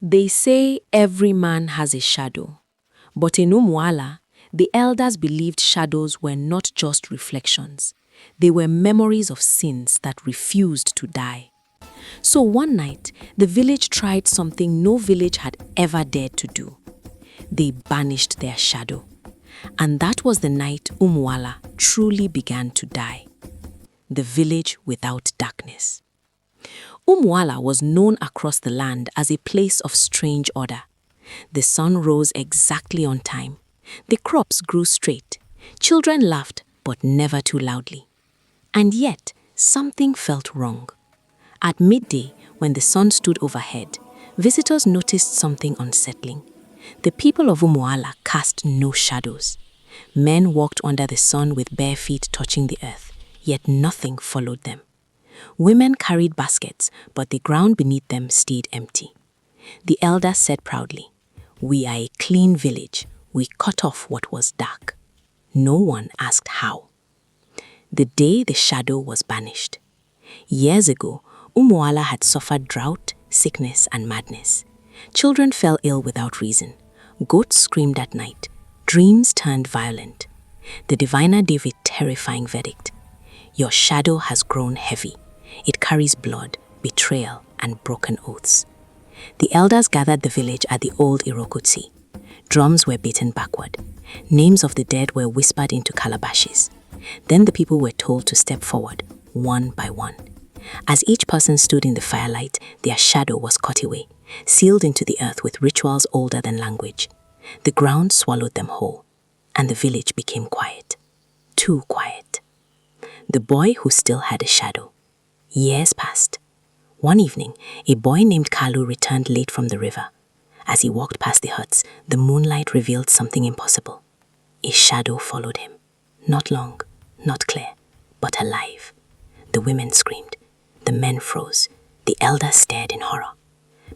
They say every man has a shadow, but in Umu-Ala, the elders believed shadows were not just reflections. They were memories of sins that refused to die. So one night, the village tried something no village had ever dared to do. They banished their shadow. And that was the night Umu-Ala truly began to die. The village without darkness. Umu-Ala was known across the land as a place of strange order. The sun rose exactly on time. The crops grew straight. Children laughed, but never too loudly. And yet, something felt wrong. At midday, when the sun stood overhead, visitors noticed something unsettling. The people of Umu-Ala cast no shadows. Men walked under the sun with bare feet touching the earth, yet nothing followed them. Women carried baskets, but the ground beneath them stayed empty. The elders said proudly, "We are a clean village. We cut off what was dark." No one asked how. The day the shadow was banished. Years ago, Umu-Ala had suffered drought, sickness, and madness. Children fell ill without reason. Goats screamed at night. Dreams turned violent. The diviner gave a terrifying verdict. Your shadow has grown heavy. It carries blood, betrayal, and broken oaths. The elders gathered the village at the old Irokutsi. Drums were beaten backward. Names of the dead were whispered into calabashes. Then the people were told to step forward, one by one. As each person stood in the firelight, their shadow was cut away, sealed into the earth with rituals older than language. The ground swallowed them whole, and the village became quiet. Too quiet. The boy who still had a shadow. Years passed. One evening, a boy named Kalu returned late from the river. As he walked past the huts, the moonlight revealed something impossible. A shadow followed him. Not long, not clear, but alive. The women screamed. The men froze. The elders stared in horror.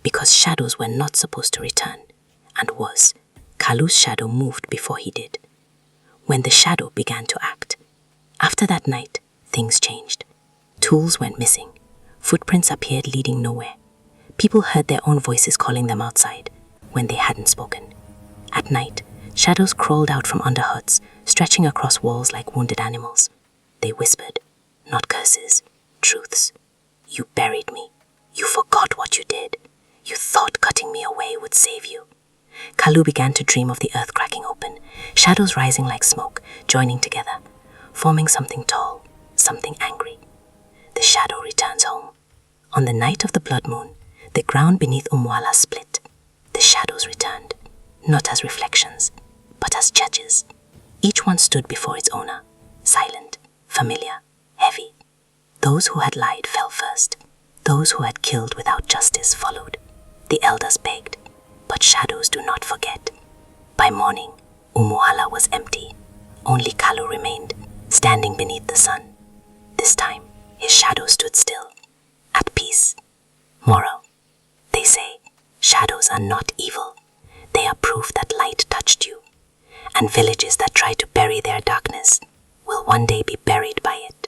Because shadows were not supposed to return. And was. Kalu's shadow moved before he did. When the shadow began to act. After that night, things changed. Tools went missing. Footprints appeared leading nowhere. People heard their own voices calling them outside when they hadn't spoken. At night, shadows crawled out from under huts, stretching across walls like wounded animals. They whispered, not curses, truths. You buried me. You forgot what you did. You thought cutting me away would save you. Kalu began to dream of the earth cracking open, shadows rising like smoke, joining together, forming something tall, something angry. The shadow returns home. On the night of the blood moon, the ground beneath Umu-Ala split. The shadows returned, not as reflections, but as judges. Each one stood before its owner, silent, familiar, heavy. Those who had lied fell first. Those who had killed without justice followed. The elders begged, but shadows do not forget. By morning, Umu-Ala was empty. Only Kalu remained, standing beneath the sun. This time, his shadow stood still, at peace. Moral: they say, shadows are not evil. They are proof that light touched you. And villages that try to bury their darkness will one day be buried by it.